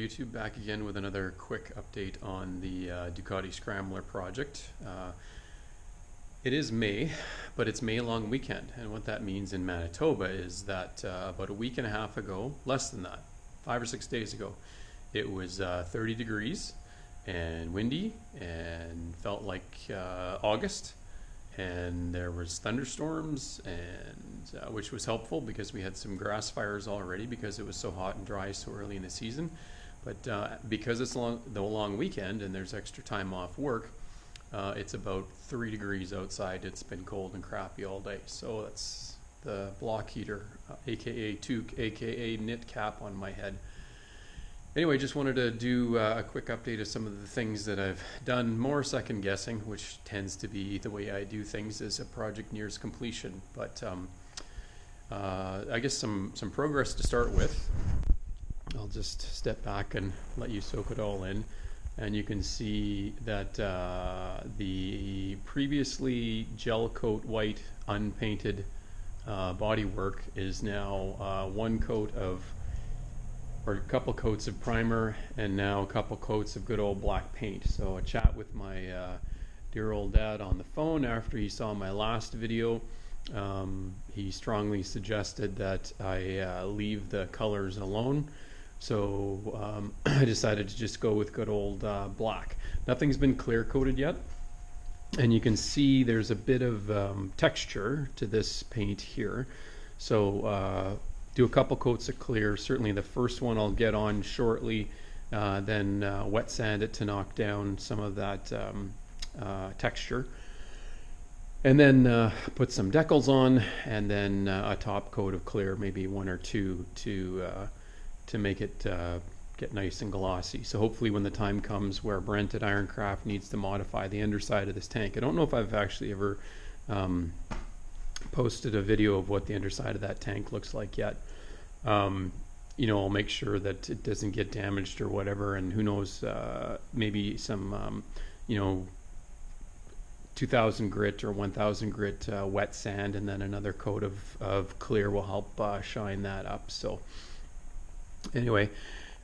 YouTube, back again with another quick update on the Ducati Scrambler project. It is May, but it's May long weekend, and what that means in Manitoba is that about a week and a half ago, less than that, 5 or 6 days ago, it was 30 degrees and windy and felt like August, and there was thunderstorms, and which was helpful because we had some grass fires already because it was so hot and dry so early in the season. But because it's the long weekend and there's extra time off work, it's about 3 degrees outside. It's been cold and crappy all day. So that's the block heater, aka toque, aka knit cap on my head. Anyway, just wanted to do a quick update of some of the things that I've done, more second guessing, which tends to be the way I do things as a project nears completion. But I guess some progress to start with. I'll just step back and let you soak it all in. And you can see that the previously gel coat white unpainted bodywork is now one coat of, or a couple coats of primer, and now a couple coats of good old black paint. So a chat with my dear old dad on the phone after he saw my last video. He strongly suggested that I leave the colors alone. So I decided to just go with good old black. Nothing's been clear coated yet, and you can see there's a bit of texture to this paint here. So do a couple coats of clear. Certainly the first one I'll get on shortly, then wet sand it to knock down some of that texture, and then put some decals on, and then a top coat of clear, maybe one or two, to make it get nice and glossy. So hopefully when the time comes where Brent at Ironcraft needs to modify the underside of this tank, I don't know if I've actually ever posted a video of what the underside of that tank looks like yet. You know, I'll make sure that it doesn't get damaged or whatever, and who knows, maybe some you know, 2000 grit or 1000 grit wet sand, and then another coat of clear will help shine that up. So anyway,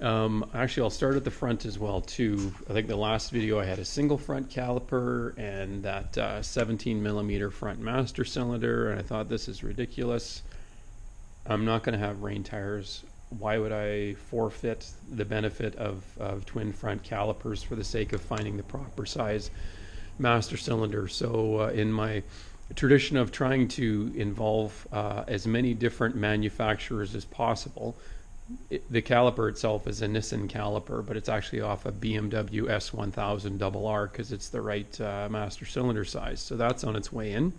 actually I'll start at the front as well too. I think the last video I had a single front caliper and that 17 millimeter front master cylinder, and I thought, this is ridiculous. I'm not going to have rain tires. Why would I forfeit the benefit of twin front calipers for the sake of finding the proper size master cylinder? So in my tradition of trying to involve as many different manufacturers as possible, the caliper itself is a Nissan caliper, but it's actually off a BMW S1000 RR because it's the right master cylinder size. So that's on its way in.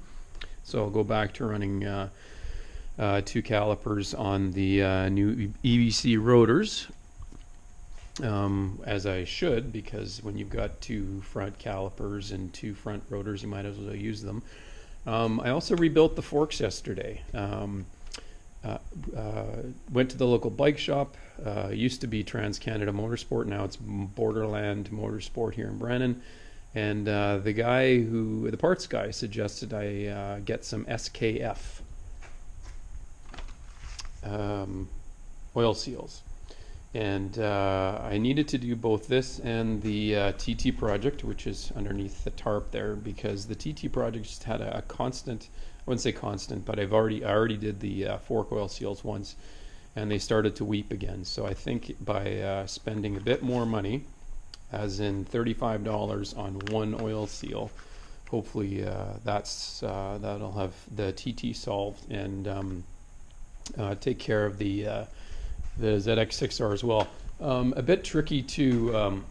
So I'll go back to running 2 calipers on the new EBC rotors, as I should, because when you've got 2 front calipers and 2 front rotors, you might as well use them. I also rebuilt the forks yesterday. Went to the local bike shop. Used to be Trans-Canada Motorsport, now it's Borderland Motorsport here in Brennan. And the parts guy suggested I get some SKF oil seals. And I needed to do both this and the TT project, which is underneath the tarp there, because the TT project just had a constant, I wouldn't say constant, but I already did the fork oil seals once, and they started to weep again. So I think by spending a bit more money, as in $35 on one oil seal, hopefully that'll have the TT solved and take care of the ZX6R as well. A bit tricky to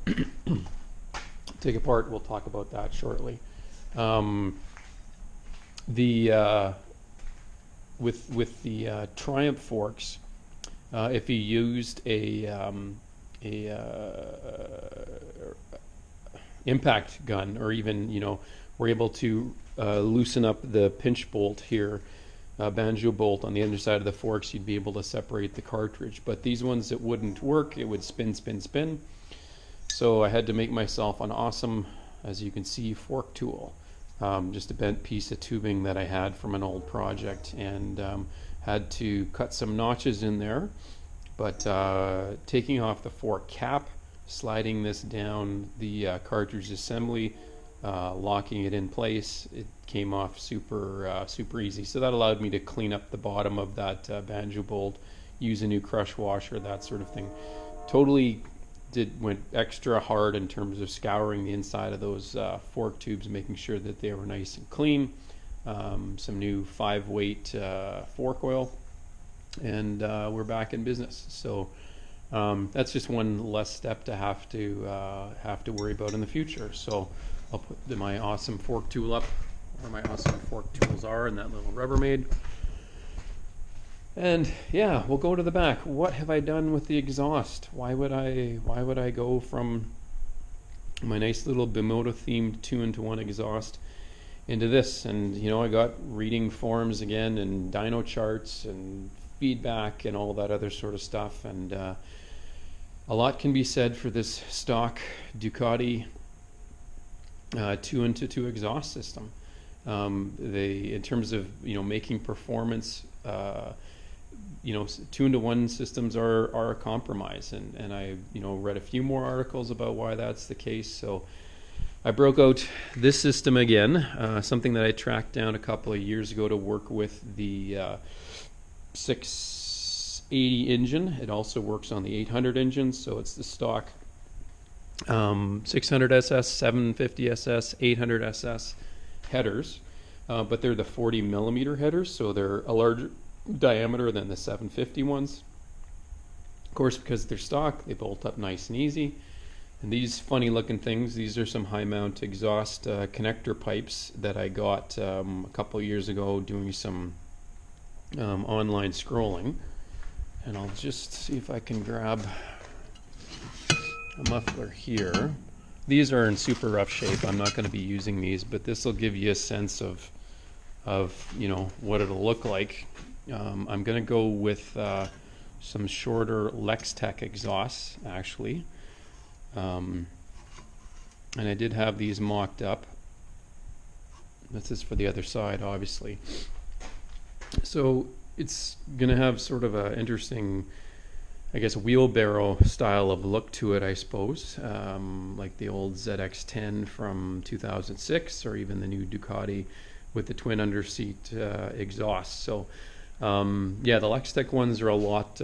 take apart. We'll talk about that shortly. With the Triumph forks, if you used a impact gun, or even, you know, were able to loosen up the pinch bolt here, banjo bolt on the underside of the forks, you'd be able to separate the cartridge. But these ones, it wouldn't work. It would spin. So I had to make myself an awesome, as you can see, fork tool. Just a bent piece of tubing that I had from an old project, and had to cut some notches in there But taking off the fork cap, sliding this down the cartridge assembly, locking it in place, it came off super easy. So that allowed me to clean up the bottom of that banjo bolt, use a new crush washer, that sort of thing. Totally went extra hard in terms of scouring the inside of those fork tubes, making sure that they were nice and clean. Some new 5-weight fork oil, and we're back in business. So that's just one less step to have to worry about in the future. So I'll put my awesome fork tool up where my awesome fork tools are in that little Rubbermaid. And yeah, we'll go to the back. What have I done with the exhaust? Why would I go from my nice little Bimoto themed 2-into-1 exhaust into this? And you know, I got reading forums again and dyno charts and feedback and all that other sort of stuff, and a lot can be said for this stock Ducati 2-into-2 exhaust system. In terms of, you know, making performance, you know, 2-into-1 systems are a compromise, and I, you know, read a few more articles about why that's the case. So I broke out this system again, something that I tracked down a couple of years ago to work with the 680 engine. It also works on the 800 engine, so it's the stock 600 SS, 750 SS, 800 SS headers, but they're the 40 millimeter headers, so they're a larger diameter than the 750 ones. Of course, because they're stock, they bolt up nice and easy. And these funny looking things, these are some high mount exhaust connector pipes that I got a couple of years ago doing some online scrolling. And I'll just see if I can grab a muffler here. These are in super rough shape. I'm not going to be using these, but this will give you a sense of you know, what it'll look like. I'm going to go with some shorter Lextech exhausts, actually. And I did have these mocked up. This is for the other side, obviously. So it's going to have sort of an interesting, I guess, wheelbarrow style of look to it, I suppose, like the old ZX10 from 2006, or even the new Ducati with the twin underseat exhaust. So yeah, the Lextech ones are a lot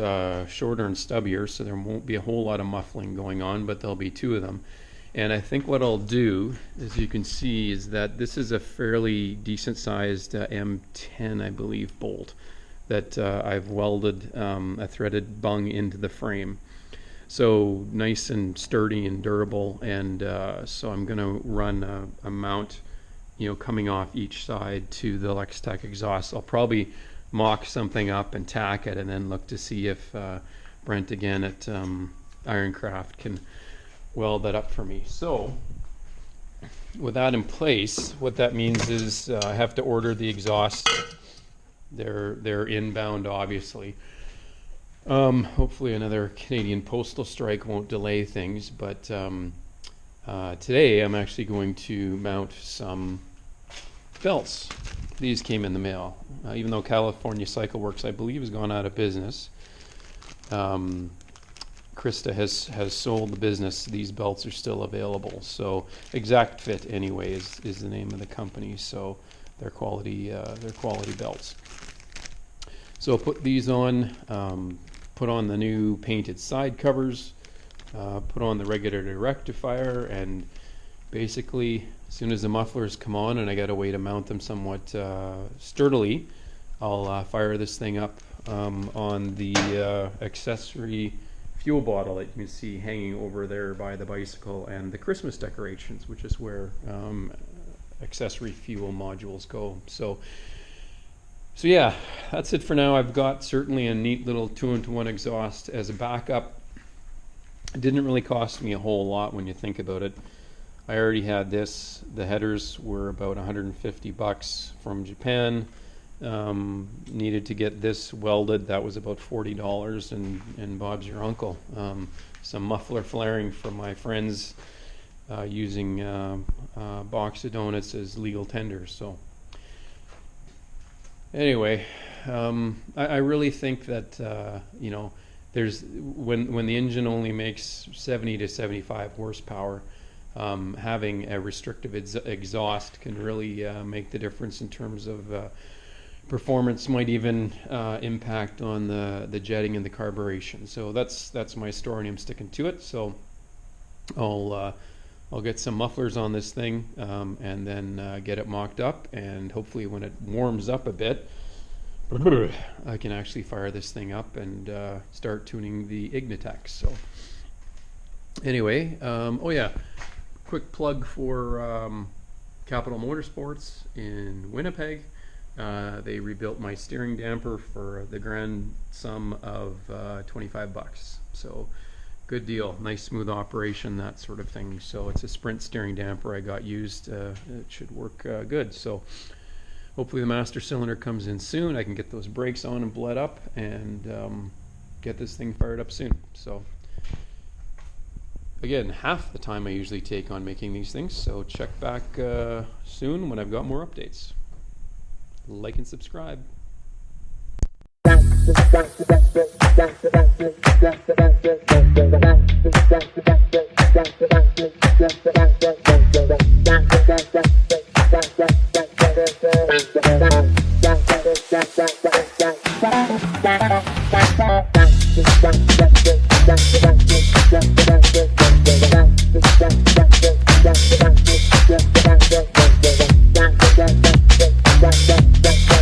shorter and stubbier, so there won't be a whole lot of muffling going on, but there'll be two of them. And I think what I'll do, as you can see, is that this is a fairly decent sized M10, I believe, bolt that I've welded a threaded bung into the frame. So nice and sturdy and durable, and so I'm going to run a mount, you know, coming off each side to the Lextech exhaust. I'll probably mock something up and tack it, and then look to see if Brent again at Ironcraft can weld that up for me. So with that in place, what that means is I have to order the exhaust. They're inbound, obviously. Hopefully another Canadian postal strike won't delay things, but today I'm actually going to mount some belts. These came in the mail, even though California Cycle Works, I believe, has gone out of business. Krista has sold the business. These belts are still available. So Exact Fit, anyway, is the name of the company. So they're quality belts. So put these on, put on the new painted side covers, put on the regulator rectifier, and basically as soon as the mufflers come on and I got a way to mount them somewhat sturdily, I'll fire this thing up on the accessory fuel bottle that you can see hanging over there by the bicycle and the Christmas decorations, which is where accessory fuel modules go. So yeah, that's it for now. I've got certainly a neat little 2-into-1 exhaust as a backup. It didn't really cost me a whole lot when you think about it. I already had this. The headers were about 150 bucks from Japan. Needed to get this welded. That was about $40, and Bob's your uncle. Some muffler flaring from my friends using box of donuts as legal tender. So anyway, I really think that you know, there's when the engine only makes 70 to 75 horsepower, having a restrictive exhaust can really make the difference in terms of performance. Might even impact on the jetting and the carburation. So that's my story, and I'm sticking to it. So I'll get some mufflers on this thing, and then get it mocked up, and hopefully when it warms up a bit, I can actually fire this thing up and start tuning the Ignitex. So anyway, oh yeah, quick plug for Capital Motorsports in Winnipeg. They rebuilt my steering damper for the grand sum of $25. So good deal, nice smooth operation, that sort of thing. So it's a Sprint steering damper I got used. It should work good. So hopefully the master cylinder comes in soon. I can get those brakes on and bled up, and get this thing fired up soon. So again, half the time I usually take on making these things. So check back soon when I've got more updates. Like and subscribe.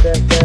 Thank you.